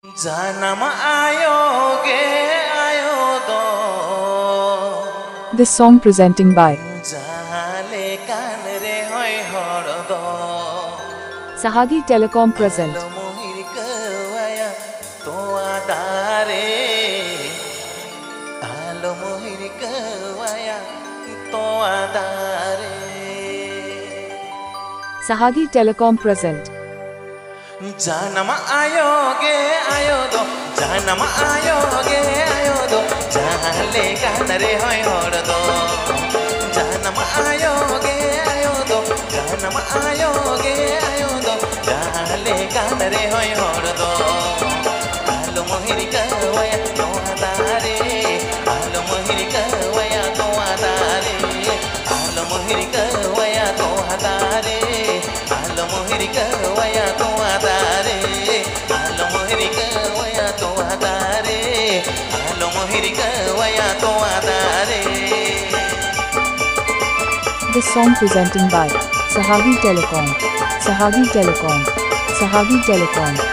जन्म आयोगे आयो दो This song presenting by जाले कान रे होय हरदो Sahagi Telecom present मोहिर कवाया तो आदारे आलो मोहिर कवाया तो आदारे Sahagi Telecom present जन्म आयोगे आयो दो जन्म आयोगे आयो दो जाले कान रे होय हरदो जन्म आयोगे आयो दो जन्म आयोगे आयो दो जाले कान रे होय हरदो आलो मोहिर कवाया तो आदारे आलो मोहिर कवाया तो आदारे आलो मोहिर कवाया तो आदारे आलो मोहिर कवाया तो आदारे आलो मोहिर कवाया तो आदारे आलो मोहिर कवाया तो आदारे This song presenting by Sahagi Telecom Sahagi Telecom Sahagi Telecom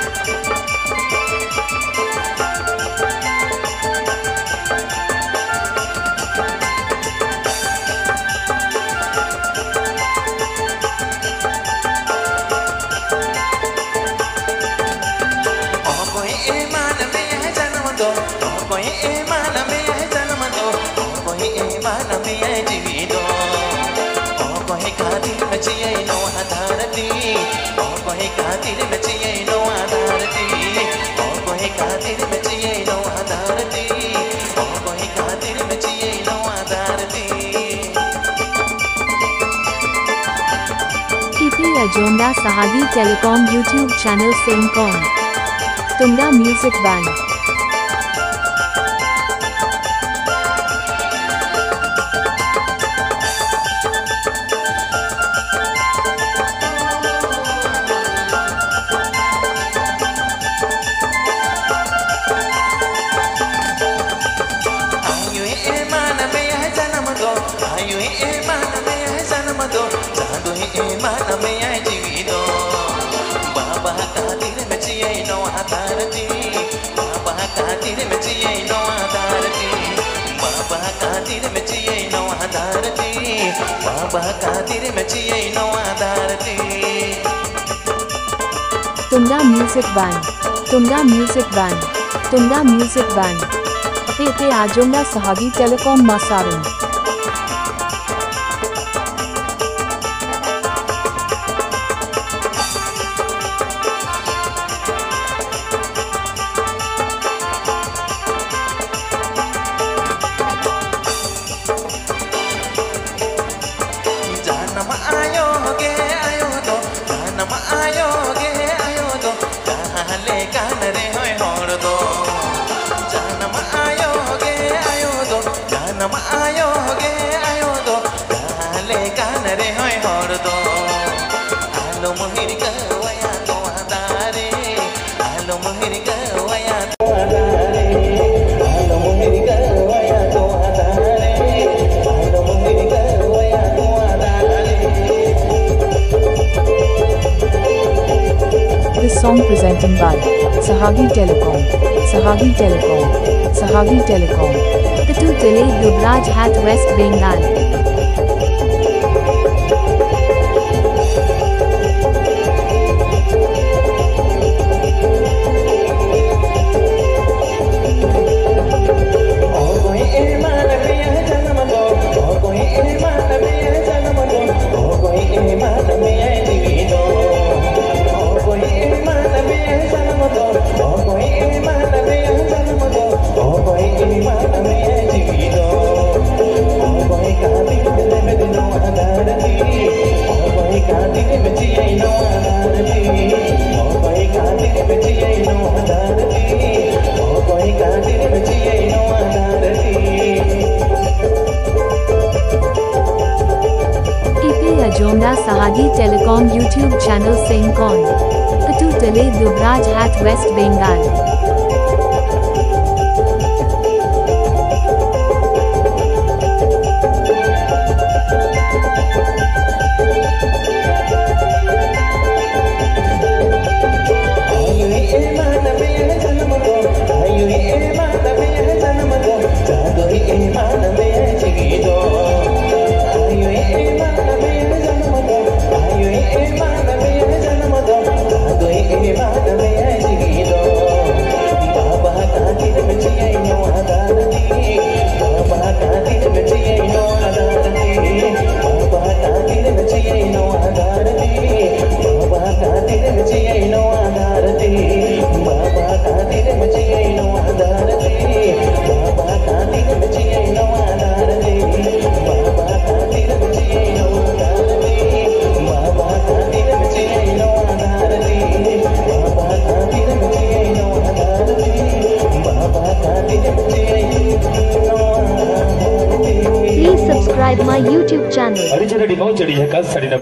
Ajonda Sahagi Telecom YouTube channel Singcon Tunda Music Band Tunda Music Band Tunda Music Band Tunda Music Band Ete Ajonda Sahagi Telecom Masarum This song presenting by Sahagi Telecom Sahagi Telecom Sahagi Telecom Katu Tele Dubraj Hat West Bengal Ajonda Sahagi Telecom YouTube channel Singcon Katu Tele Dubraj Hat West Bengal Ayo Faridabad.